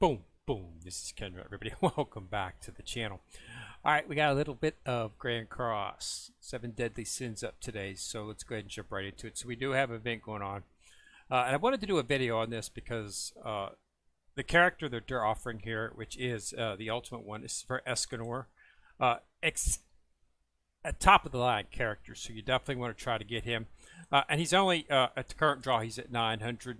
Boom, boom. This is Kendra, everybody. Welcome back to the channel. All right, we got a little bit of Grand Cross, 7 Deadly Sins up today, so let's go ahead and jump right into it. So we do have an event going on, and I wanted to do a video on this because the character that they're offering here, which is the ultimate one, is for Escanor. A top of the line character, so you definitely want to try to get him. And he's only at the current draw, he's at 900.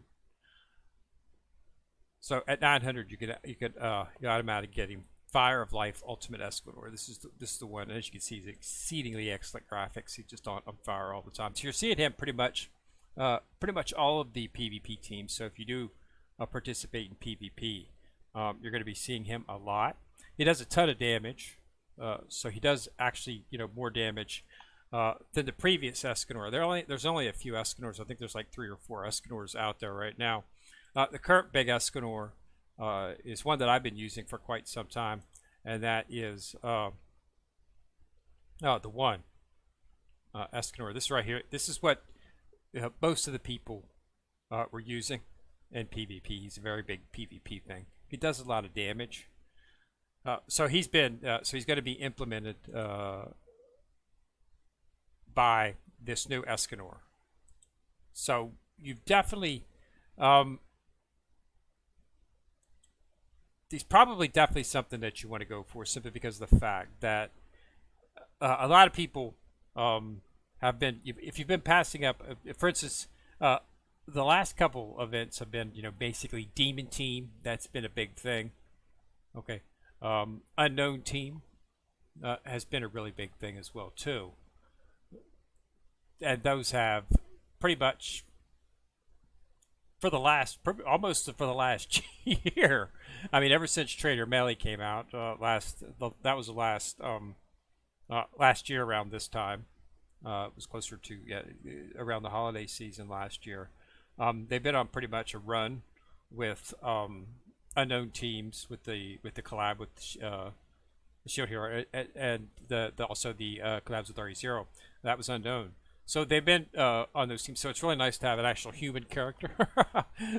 So at 900, you could automatically get him. Fire of Life Ultimate Escanor. This is the one. As you can see, he's exceedingly excellent graphics. He's just on fire all the time. So you're seeing him pretty much all of the PvP teams. So if you do participate in PvP, you're going to be seeing him a lot. He does a ton of damage. So he does actually more damage than the previous Escanor. There's only a few Escanors. I think there's like 3 or 4 Escanors out there right now. The current big Escanor is one that I've been using for quite some time, and that is the one Escanor. This right here. This is what most of the people were using in PvP. He's a very big PvP thing. He does a lot of damage. So he's going to be implemented by this new Escanor. So you've definitely he's probably definitely something that you want to go for, simply because of the fact that a lot of people have been, if you've been passing up, for instance, the last couple events have been, basically Demon Team. That's been a big thing. Okay. Unknown Team has been a really big thing as well too, and those have pretty much almost for the last year. I mean, ever since Trader Melee came out that was the last year around this time. It was closer to around the holiday season last year. They've been on pretty much a run with unknown teams, with the collab with the Shield Hero, and also the collabs with RE0. That was unknown. So they've been on those teams. So it's really nice to have an actual human character.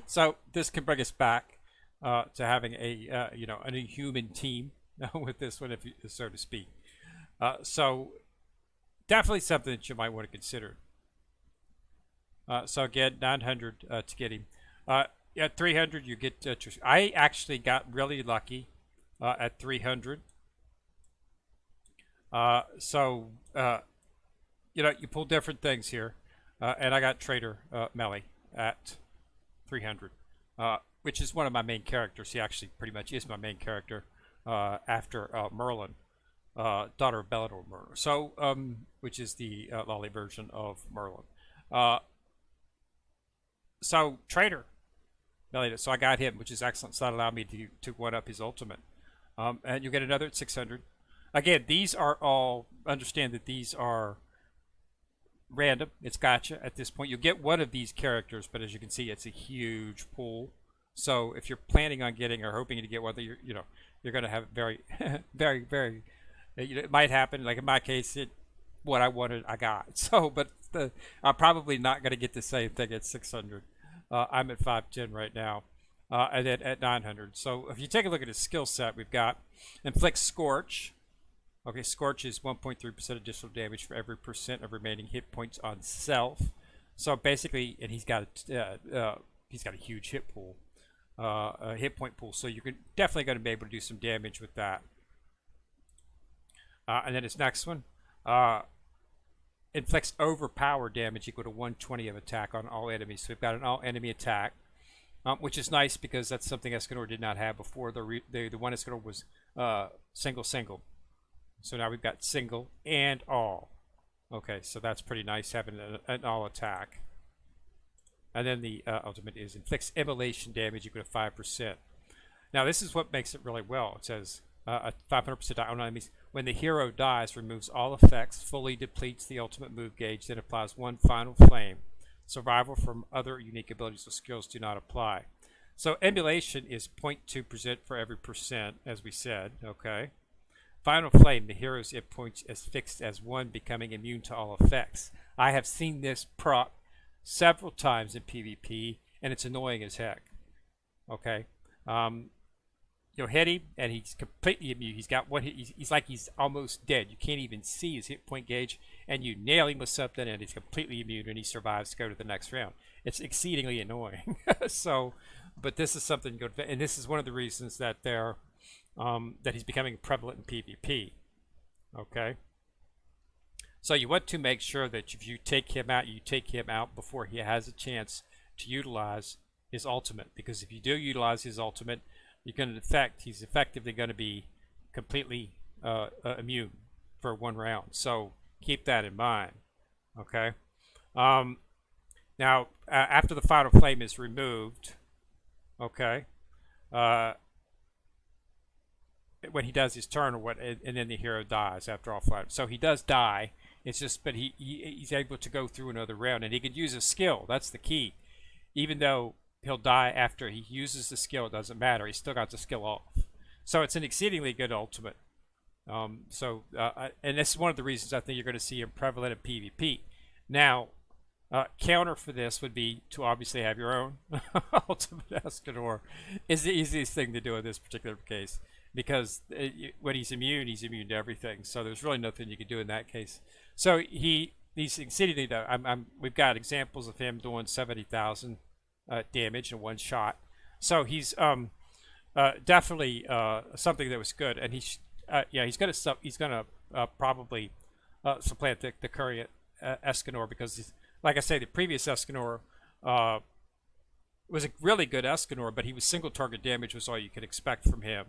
So this can bring us back to having a human team with this one, so to speak. So definitely something that you might want to consider. So again, 900 to get him. At 300, you get. I actually got really lucky at 300. You pull different things here, and I got Trader Melee at 300, which is one of my main characters. He actually pretty much is my main character after Merlin, daughter of Bellador Merlin. So, which is the lolly version of Merlin. So Trader Melee. So I got him, which is excellent. So that allowed me to one up his ultimate, and you get another at 600. Again, these are all. Understand that these are random. It's gotcha at this point. You'll get one of these characters, but as you can see, it's a huge pool. So if you're planning on getting or hoping to get one, you're going to have very, very, very. It might happen. Like in my case, what I wanted, I got. So, but I'm probably not going to get the same thing at 600. I'm at 510 right now, and then at 900. So if you take a look at his skill set, we've got Inflict Scorch. Okay, Scorch is 1.3% additional damage for every % of remaining hit points on self. So basically, and he's got a huge hit pool, a hit point pool. So you're definitely going to be able to do some damage with that. And then his next one, inflicts overpower damage equal to 120 of attack on all enemies. So we've got an all enemy attack, which is nice because that's something Escanor did not have before. The one Escanor was single. So now we've got single and all. Okay, so that's pretty nice having an all attack. And then the ultimate is inflicts immolation damage equal to 5%. Now this is what makes it really well. It says a 500% die on enemies. When the hero dies, removes all effects, fully depletes the ultimate move gauge, then applies one final flame. Survival from other unique abilities or skills do not apply. So emulation is 0.2% for every %, as we said. Okay. Final Flame, the hero's hit points as fixed as 1, becoming immune to all effects. I have seen this proc several times in PvP, and it's annoying as heck. Okay, you'll hit him, and he's completely immune. He's got he's like he's almost dead. You can't even see his hit point gauge, and you nail him with something, and he's completely immune, and he survives to go to the next round. It's exceedingly annoying. So, but this is something good, and this is one of the reasons that that he's becoming prevalent in PvP. Okay. So you want to make sure that if you take him out, you take him out before he has a chance to utilize his ultimate. Because if you do utilize his ultimate, you're going to he's effectively going to be completely immune for one round. So keep that in mind. Okay. Now, after the final flame is removed, okay, when he does his turn or what, and then the hero dies after all flame. So he does die. It's just, but he's able to go through another round, and he could use a skill. That's the key. Even though he'll die after he uses the skill, it doesn't matter. He's still got the skill off. So it's an exceedingly good ultimate. And this is one of the reasons I think you're going to see him prevalent in PvP. Now, counter for this would be to obviously have your own ultimate Escanor. Is the easiest thing to do in this particular case, because when he's immune to everything. So there's really nothing you can do in that case. So he's exceedingly. We've got examples of him doing 70,000 damage in one shot. So he's definitely something that was good, and he's gonna probably supplant the current Escanor, because like I say, the previous Escanor was a really good Escanor, but he was single target damage was all you could expect from him.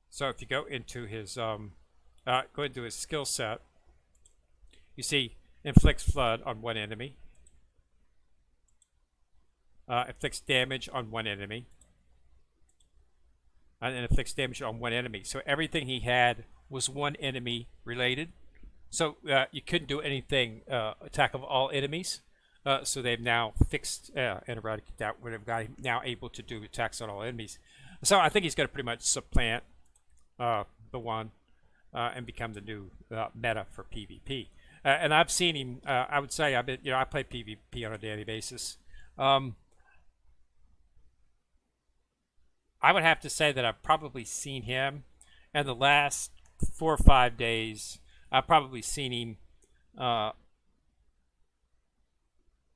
So if you go into his skill set, you see inflicts flood on one enemy, inflicts damage on one enemy, and inflicts damage on one enemy. So everything he had was one enemy related. So you couldn't do anything attack of all enemies. So they've now fixed and eradicated that. We've got him now able to do attacks on all enemies. So I think he's going to pretty much supplant the one and become the new meta for PvP. And I've seen him. I would say I play PvP on a daily basis. I would have to say that I've probably seen him in the last 4 or 5 days. I've probably seen him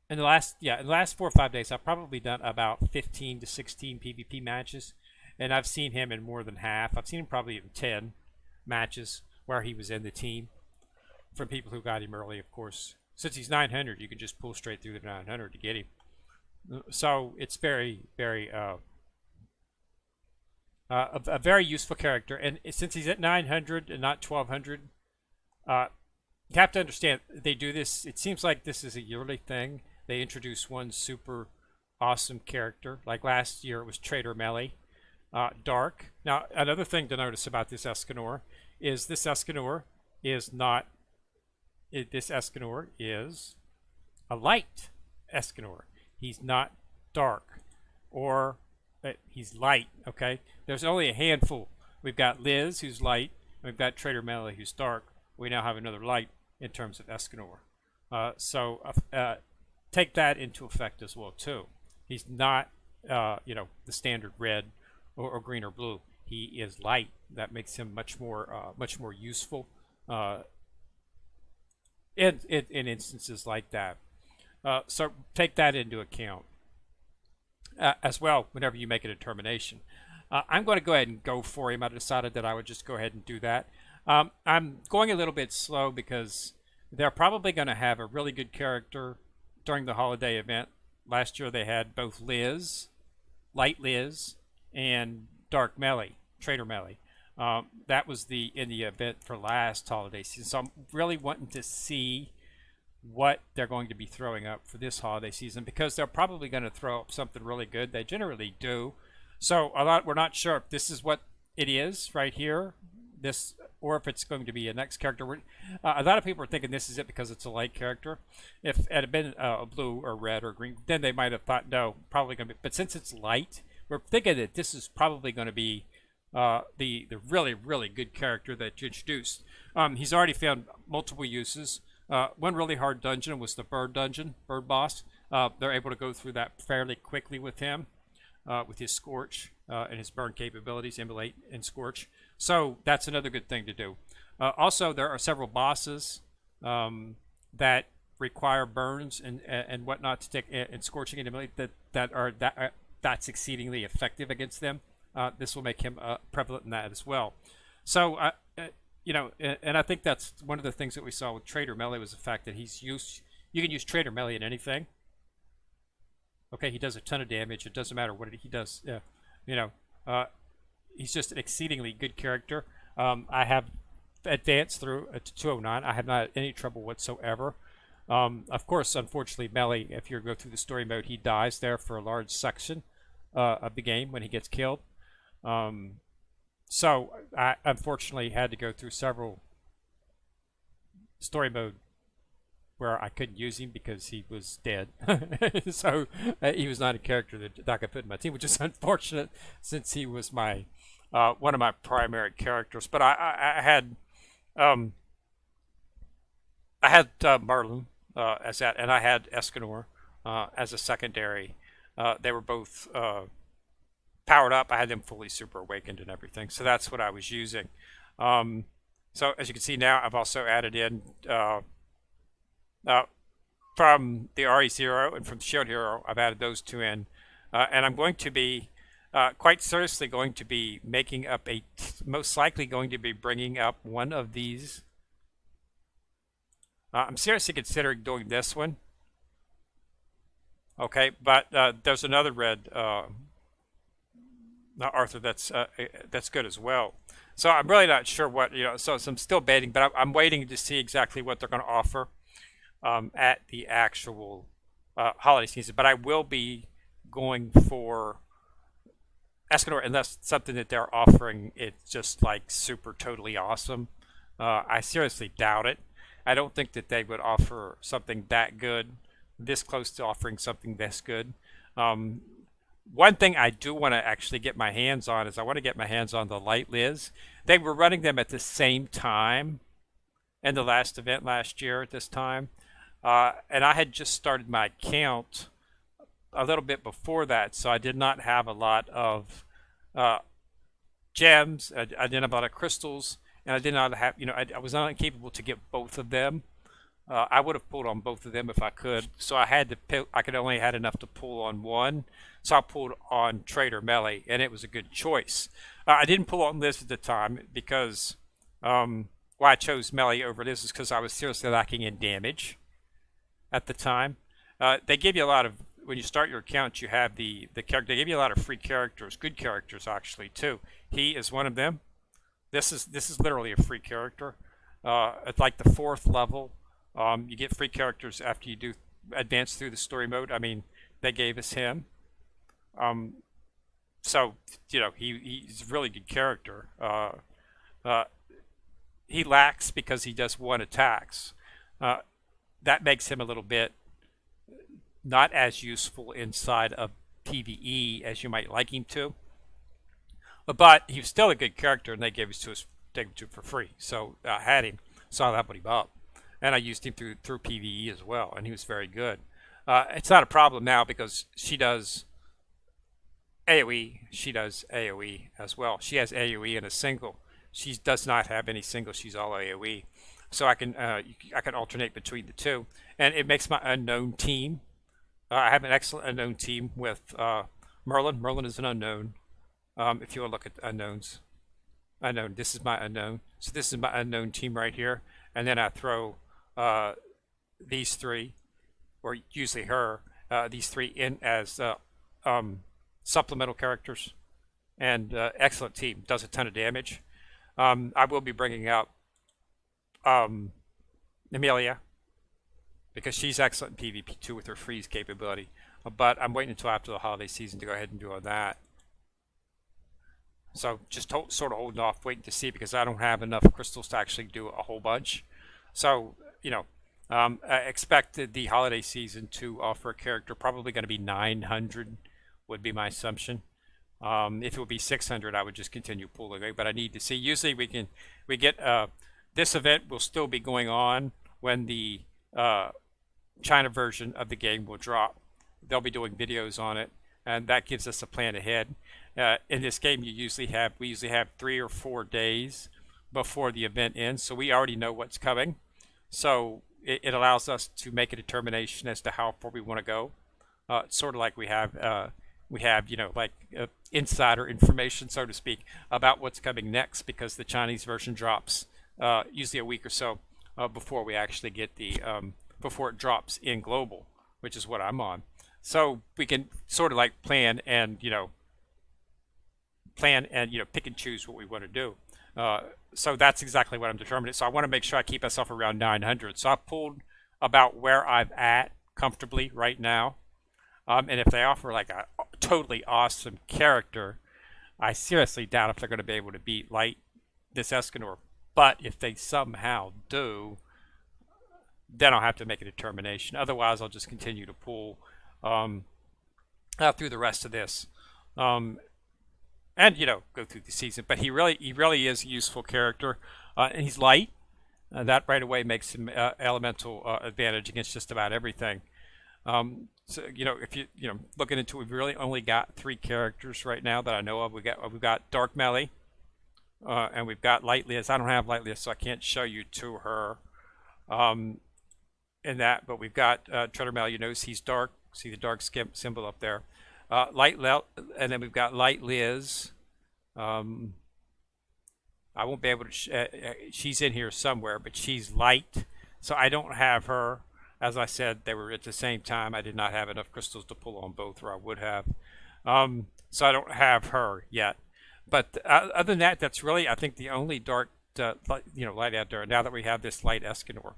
in the last 4 or 5 days. I've probably done about 15 to 16 PvP matches, and I've seen him in more than half. I've seen him probably in 10 matches where he was in the team. From people who got him early, of course. Since he's 900, you can just pull straight through the 900 to get him. So it's very, very a very useful character. And since he's at 900 and not 1200, you have to understand they do this. It seems like this is a yearly thing. They introduce one super awesome character. Like last year, it was Trader Melee, Dark. Now, another thing to notice about this Escanor is this Escanor is not. This Escanor is a light Escanor. He's not dark, or he's light. Okay, there's only a handful. We've got Liz, who's light, and we've got Trader Melee, who's dark. We now have another light in terms of Escanor. So take that into effect as well too. He's not, the standard red or green or blue. He is light. That makes him much more useful. In instances like that. So take that into account as well whenever you make a determination. I'm going to go ahead and go for him. I decided that I would just go ahead and do that. I'm going a little bit slow because they're probably going to have a really good character during the holiday event. Last year they had both Liz, Light Liz, and Dark Melee, Trader Melee. That was in the event for last holiday season. So I'm really wanting to see what they're going to be throwing up for this holiday season, because they're probably going to throw up something really good. They generally do. So we're not sure if this is what it is right here, or if it's going to be a next character. A lot of people are thinking this is it because it's a light character. If it had been a blue or red or green, then they might have thought, no, probably going to be. But since it's light, we're thinking that this is probably going to be the really, really good character that you introduced. He's already found multiple uses. One really hard dungeon was the bird dungeon, bird boss. they're able to go through that fairly quickly with him, with his Scorch and his burn capabilities, Immolate and Scorch. So that's another good thing to do. Also, there are several bosses that require burns and whatnot to take and Scorching and Immolate that's exceedingly effective against them. This will make him prevalent in that as well. So, and I think that's one of the things that we saw with Trader Melee was the fact that you can use Trader Melee in anything. Okay, he does a ton of damage. It doesn't matter what he does. You know, he's just an exceedingly good character. I have advanced through to 209. I have not had any trouble whatsoever. Of course, unfortunately, Melee, if you go through the story mode, he dies there for a large section of the game when he gets killed. So I unfortunately had to go through several story mode where I couldn't use him because he was dead. So he was not a character that I could put in my team, which is unfortunate since he was my one of my primary characters. But I had Merlin as that, and I had Escanor as a secondary. They were both powered up. I had them fully super awakened and everything. So that's what I was using. So as you can see now, I've also added in from the RE0 and from the Shield Hero, I've added those two in. And I'm going to be quite seriously going to be making up most likely going to be bringing up one of these. I'm seriously considering doing this one. Okay, but there's another red Arthur that's good as well. So I'm really not sure what, so I'm still baiting, but I'm waiting to see exactly what they're going to offer at the actual holiday season. But I will be going for Escanor unless something that they're offering it's just like super totally awesome. I seriously doubt it. I don't think that they would offer something that good, this close to offering something this good. One thing I do want to actually get my hands on is I want to get my hands on the Light Liz. They were running them at the same time in the last event last year at this time. And I had just started my account a little bit before that, so I did not have a lot of gems. I didn't have a lot of crystals, and I did not have, I was not capable to get both of them. I would have pulled on both of them if I could, so I had to pick, I could only had enough to pull on one, so I pulled on Trader Melee, and it was a good choice. I didn't pull on Liz at the time because why I chose Melee over Liz is because I was seriously lacking in damage at the time. They give you a lot of, when you start your account, you have the character, they give you a lot of free characters, good characters actually too. He is one of them. This is literally a free character. At like the 4th level, you get free characters after you do advance through the story mode. I mean, they gave us him. So, he's a really good character. He lacks because he does 1 attacks. That makes him a little bit not as useful inside of PvE as you might like him to. But he was still a good character, and they gave it to us for free. So I had him, so I leveled him up. And I used him through PvE as well, and he was very good. It's not a problem now because she does AoE. She does AoE as well. She has AoE in a single. She does not have any single. She's all AoE. So I can alternate between the two, and it makes my unknown team. I have an excellent unknown team with Merlin. Merlin is an unknown. If you want to look at unknowns, unknown. This is my unknown. So this is my unknown team right here, and then I throw these 3, or usually her, these 3 in as supplemental characters, and excellent team. Does a ton of damage. I will be bringing out Amelia because she's excellent in PvP too with her freeze capability. But I'm waiting until after the holiday season to go ahead and do all that. So just sort of holding off, waiting to see because I don't have enough crystals to actually do a whole bunch. So, I expect the holiday season to offer a character probably going to be 900 would be my assumption. If it would be 600, I would just continue pulling away. But I need to see. Usually we get this event will still be going on when the China version of the game will drop. They'll be doing videos on it, and that gives us a plan ahead. In this game, we usually have 3 or 4 days before the event ends, so we already know what's coming. So it allows us to make a determination as to how far we want to go. It's sort of like we have like insider information, so to speak, about what's coming next because the Chinese version drops usually a week or so before we actually get the before it drops in global, which is what I'm on. So we can sort of like plan and pick and choose what we want to do. So that's exactly what I'm determining. So I want to make sure I keep myself around 900. So I've pulled about where I'm at comfortably right now. And if they offer like a totally awesome character, I seriously doubt if they're going to be able to beat Light this Escanor. But if they somehow do, then I'll have to make a determination. Otherwise, I'll just continue to pull through the rest of this, and go through the season. But he really is a useful character, and he's light. That right away makes him elemental advantage against just about everything. So if looking into, we've really only got 3 characters right now that I know of. We've got Dark Melly, and we've got Light Liz. I don't have Light Liz, so I can't show you to her. In that, but we've got Treader Melly. You notice he's dark. See the dark symbol up there. And then we've got Light Liz. I won't be able to. She's in here somewhere, but she's light, so I don't have her. As I said, they were at the same time. I did not have enough crystals to pull on both, or I would have. So I don't have her yet. But other than that, that's really, I think, the only dark, light out there. Now that we have this light Escanor,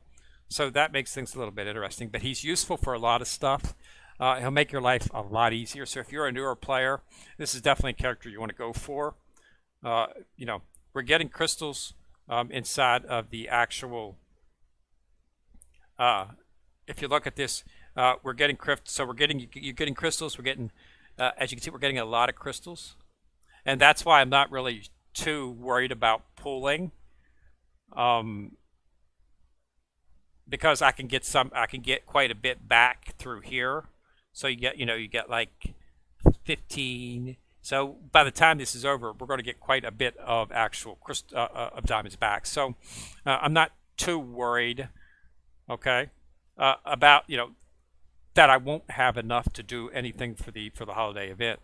so that makes things a little bit interesting. But he's useful for a lot of stuff. He'll make your life a lot easier. So if you're a newer player, this is definitely a character you want to go for. We're getting crystals inside of the actual. If you look at this, we're getting so you're getting crystals. We're getting, as you can see, we're getting a lot of crystals, and that's why I'm not really too worried about pulling, because I can get quite a bit back through here. So you get like 15. So by the time this is over, we're going to get quite a bit of actual of diamonds back. So I'm not too worried. Okay. About that I won't have enough to do anything for the holiday event,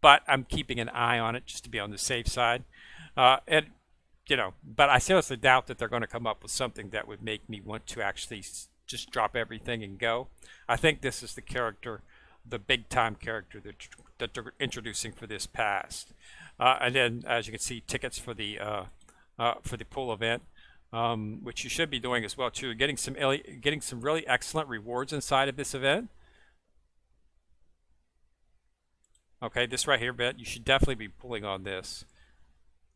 but I'm keeping an eye on it just to be on the safe side, but I seriously doubt that they're going to come up with something that would make me want to actually just drop everything and go. I think this is the character, the big time character that they're introducing for this past, and then as you can see, tickets for the pool event. Which you should be doing as well too. Getting some really excellent rewards inside of this event. Okay, this right here, you should definitely be pulling on this.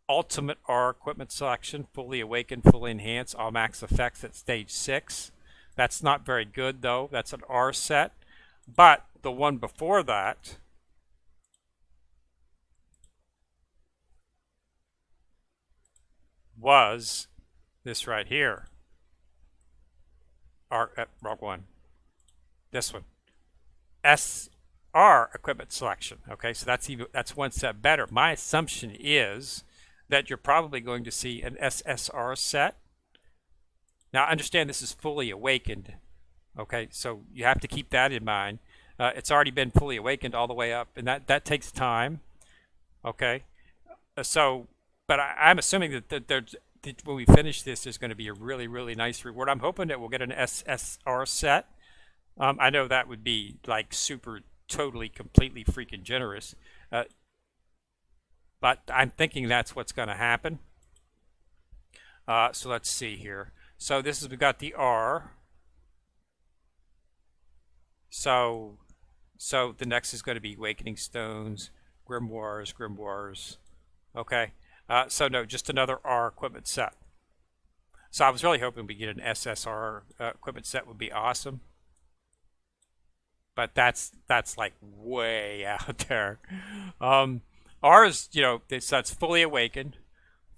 Ultimate R equipment selection, fully awakened, fully enhanced, all max effects at stage 6. That's not very good though. That's an R set, but the one before that was this right here. Wrong one. This one. SR equipment selection. Okay, so that's one step better. My assumption is that you're probably going to see an SSR set. Now understand this is fully awakened. Okay, so you have to keep that in mind. It's already been fully awakened all the way up, and that takes time. Okay, but I'm assuming that when we finish this, there's going to be a really, really nice reward. I'm hoping that we'll get an SSR set. I know that would be like super, totally, completely freaking generous. But I'm thinking that's what's going to happen. So let's see here. So we've got the R. So the next is going to be Awakening Stones, Grimoires. Okay. So no, just another R equipment set. So I was really hoping we get an SSR equipment set. Would be awesome, but that's like way out there. R is that's fully awakened,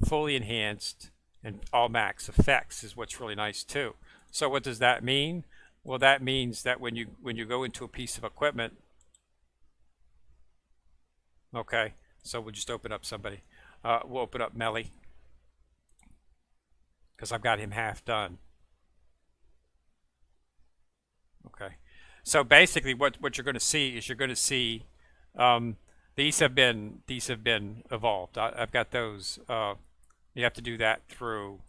fully enhanced, and all max effects is what's really nice too. So what does that mean? Well, that means that when you go into a piece of equipment, okay. So we'll just open up somebody. We'll open up Melly because I've got him half done. Okay. So basically, what you're going to see is you're going to see um, these have been evolved. I've got those. You have to do that through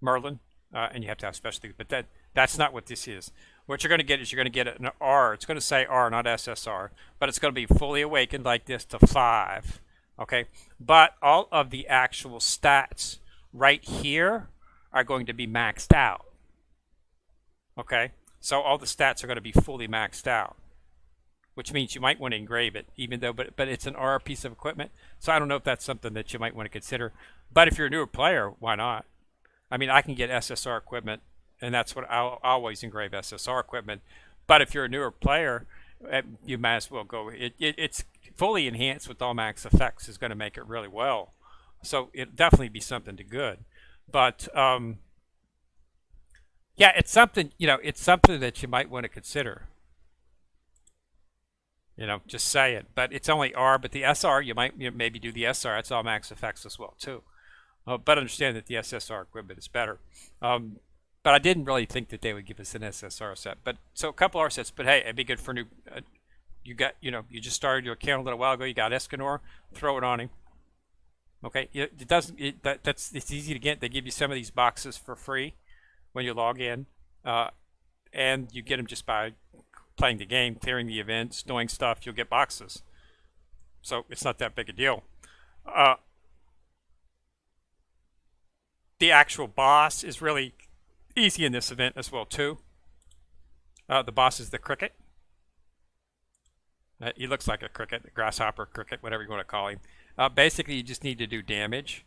Merlin, and you have to have specialty. But that's not what this is. What you're going to get is you're going to get an R. It's going to say R, not SSR, but it's going to be fully awakened like this to 5. Okay, but all of the actual stats right here are going to be maxed out. Okay, so all the stats are going to be fully maxed out, which means you might want to engrave it, even though, but it's an R piece of equipment. So I don't know if that's something that you might want to consider. But if you're a newer player, why not? I mean, I can get SSR equipment, and that's what I'll always engrave SSR equipment. But if you're a newer player, you might as well go. It's fully enhanced with all max effects is going to make it really well. So it'll definitely be something to good. But yeah, it's something, it's something that you might want to consider. Just say it. But it's only R, but the SR, you might maybe do the SR. That's all max effects as well, too. But understand that the SSR equipment is better. But I didn't really think that they would give us an SSR set. But so a couple R sets. But hey, it'd be good for new. You just started your account a little while ago. You got Escanor. Throw it on him. Okay. It doesn't. It's easy to get. They give you some of these boxes for free when you log in, and you get them just by playing the game, clearing the events, doing stuff. You'll get boxes. So it's not that big a deal. The actual boss is really easy in this event as well too. The boss is the cricket. He looks like a cricket, a grasshopper cricket, whatever you want to call him. Basically, you just need to do damage.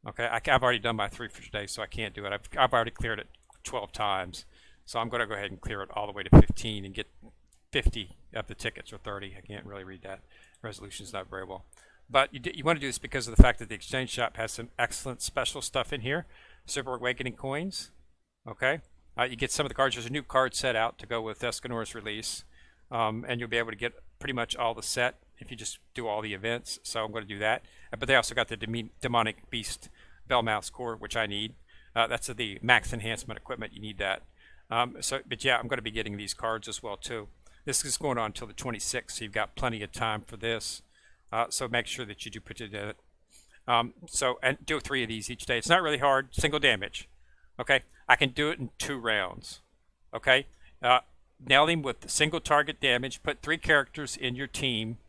Okay, I've already done my 3 for today, so I can't do it. I've already cleared it 12 times, so I'm going to go ahead and clear it all the way to 15 and get 50 of the tickets, or 30. I can't really read that. Resolution's not very well. But you want to do this because of the fact that the exchange shop has some excellent special stuff in here. Super Awakening coins. Okay. You get some of the cards. There's a new card set out to go with Escanor's release. And you'll be able to get pretty much all the set if you just do all the events. So I'm going to do that. But they also got the Demonic Beast Bellmouth's core, which I need. That's the max enhancement equipment. You need that. But yeah, I'm going to be getting these cards as well too. This is going on until the 26th, so you've got plenty of time for this. So make sure that you do put it in it. And do 3 of these each day. It's not really hard. Single damage. Okay, I can do it in 2 rounds. Okay, nail him with single target damage. Put 3 characters in your team.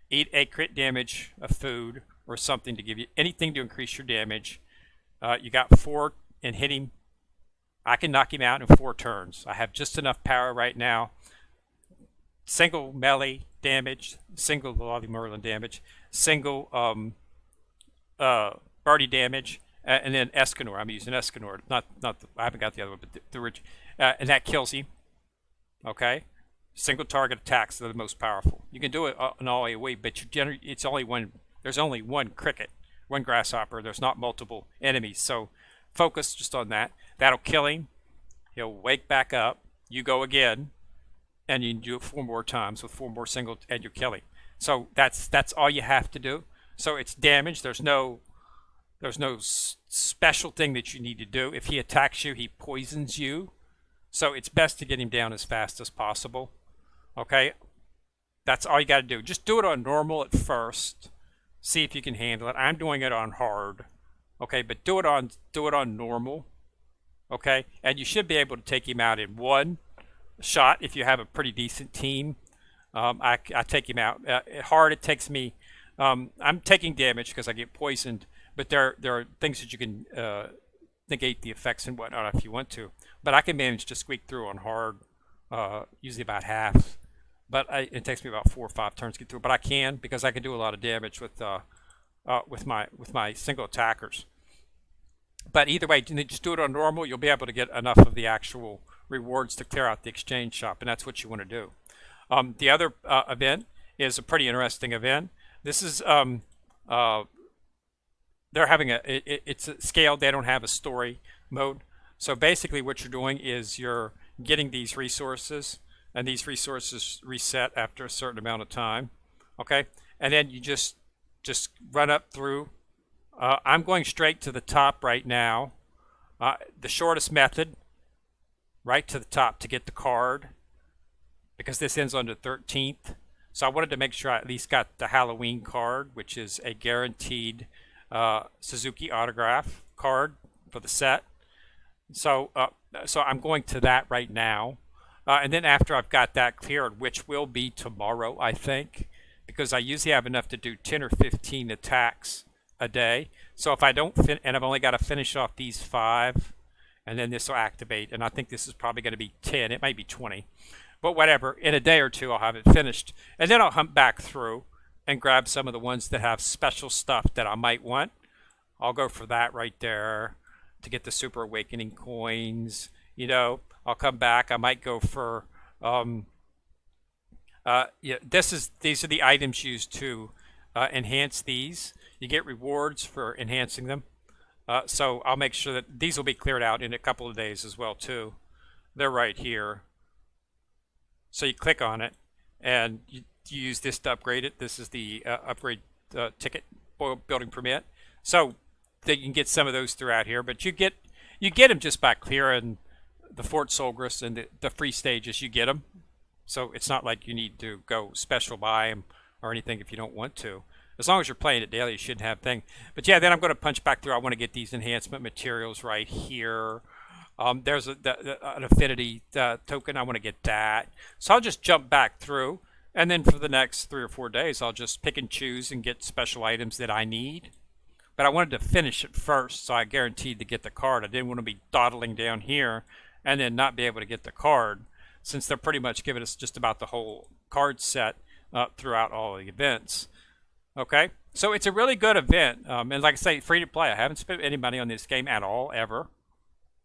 Eat a crit damage of food or something to give you anything to increase your damage. You got 4 and hit him. I can knock him out in 4 turns. I have just enough power right now. Single melee damage, single Lolly Merlin damage, single Barty damage, and then Escanor. I'm using Escanor, I haven't got the other one, but and that kills him. Okay, single target attacks are the most powerful. You can do it in all AOE, but it's only one. There's only one cricket, one grasshopper. There's not multiple enemies, so focus just on that. That'll kill him. He'll wake back up. You go again. And you can do it 4 more times with 4 more single, and you kill him. So that's all you have to do. So it's damage. There's no special thing that you need to do. If he attacks you, he poisons you. So it's best to get him down as fast as possible. Okay, that's all you got to do. Just do it on normal at first. See if you can handle it. I'm doing it on hard. Okay, but do it on normal. Okay, and you should be able to take him out in 1 shot if you have a pretty decent team. I take him out. Hard, it takes me. I'm taking damage because I get poisoned, but there are things that you can negate the effects and whatnot if you want to. But I can manage to squeak through on hard, usually about half. But it takes me about 4 or 5 turns to get through. But I can because I can do a lot of damage with my single attackers. But either way, just do it on normal. You'll be able to get enough of the actual rewards to clear out the exchange shop, and that's what you want to do. The other event is a pretty interesting event. This is they're having it's a scale. They don't have a story mode. So basically what you're doing is you're getting these resources, and these resources reset after a certain amount of time. Okay, and then you just run up through. I'm going straight to the top right now. The shortest method, right to the top to get the card, because this ends on the 13th. So I wanted to make sure I at least got the Halloween card, which is a guaranteed Suzuki autograph card for the set. So I'm going to that right now. And then after I've got that cleared, which will be tomorrow, I think, because I usually have enough to do 10 or 15 attacks a day. So if I don't and I've only got to finish off these 5, and then this will activate, and I think this is probably going to be 10. It might be 20, but whatever. In a day or two, I'll have it finished, and then I'll hunt back through and grab some of the ones that have special stuff that I might want. I'll go for that right there to get the Super Awakening coins. You know, I'll come back. I might go for yeah. These are the items used to enhance these. You get rewards for enhancing them. So I'll make sure that these will be cleared out in a couple of days as well too. They're right here. So you click on it and you use this to upgrade it. This is the upgrade ticket building permit. So that you can get some of those throughout here, but you get them just by clearing the Fort Solgris and the free stages. You get them. So it's not like you need to go special buy them or anything if you don't want to. As long as you're playing it daily, you shouldn't have a thing. But yeah, then I'm going to punch back through. I want to get these enhancement materials right here. There's an affinity token. I want to get that. So I'll just jump back through. And then for the next 3 or 4 days, I'll just pick and choose and get special items that I need. But I wanted to finish it first, so I guaranteed to get the card. I didn't want to be dawdling down here and then not be able to get the card, since they're pretty much giving us just about the whole card set throughout all the events. Okay, so it's a really good event, and like I say, free to play. I haven't spent any money on this game at all, ever.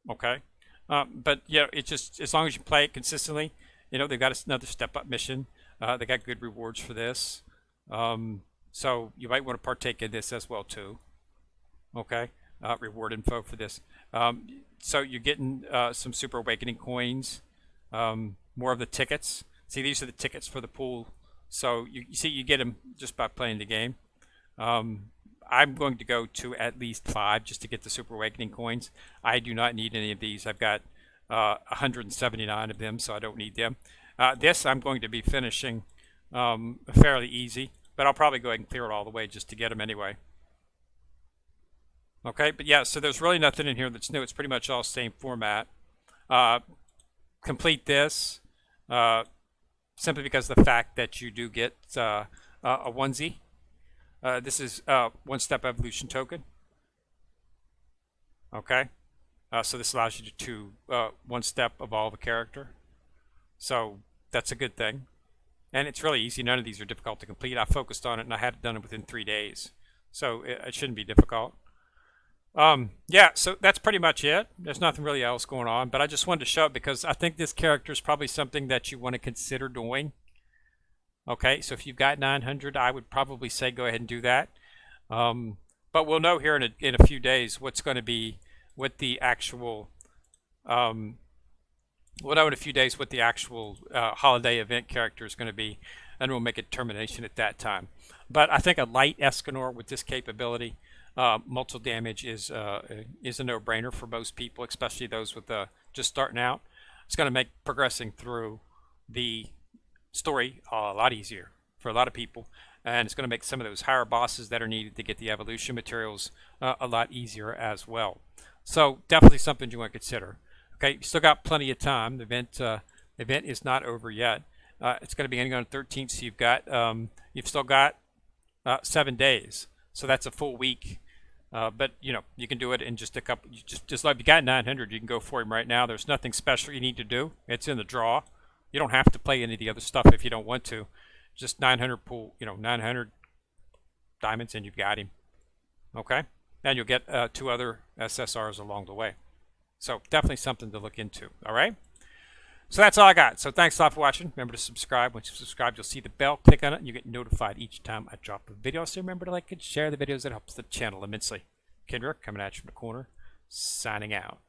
Okay, but yeah, it's just as long as you play it consistently. You know, they've got another step-up mission. They got good rewards for this, so you might want to partake in this as well too. Okay, reward info for this. So you're getting some Super Awakening coins, more of the tickets. See, these are the tickets for the pool. So you see, you get them just by playing the game. I'm going to go to at least 5 just to get the Super Awakening coins. I do not need any of these. I've got 179 of them, so I don't need them. This I'm going to be finishing fairly easy, but I'll probably go ahead and clear it all the way just to get them anyway. Okay, but yeah, so there's really nothing in here that's new. It's pretty much all same format. Complete this simply because of the fact that you do get a onesie. This is one-step evolution token. Okay, so this allows you to one-step evolve a character. So that's a good thing. And it's really easy. None of these are difficult to complete. I focused on it and I had it done within 3 days. So it shouldn't be difficult. Yeah, so that's pretty much it. There's nothing really else going on, but I just wanted to show it because I think this character is probably something that you want to consider doing. Okay, so if you've got 900, I would probably say go ahead and do that. But we'll know here in a few days what's going to be what the actual we'll know in a few days what the actual holiday event character is going to be, and we'll make a determination at that time. But I think a light Escanor with this capability, multiple damage, is a no-brainer for most people, especially those with just starting out. It's going to make progressing through the story a lot easier for a lot of people, and it's going to make some of those higher bosses that are needed to get the evolution materials a lot easier as well. So definitely something you want to consider. Okay, you still got plenty of time. The event is not over yet. It's going to be ending on the 13th, so you've still got 7 days. So that's a full week. But you know, you can do it in just a couple. Just like you got 900, you can go for him right now. There's nothing special you need to do. It's in the draw. You don't have to play any of the other stuff if you don't want to. Just 900 pool, 900 diamonds, and you've got him. Okay, and you'll get 2 other SSRs along the way. So definitely something to look into. All right. So that's all I got. So thanks a lot for watching. Remember to subscribe. Once you subscribe, you'll see the bell. Click on it, and you get notified each time I drop a video. So remember to like and share the videos. That helps the channel immensely. Kendrick coming at you from the corner, signing out.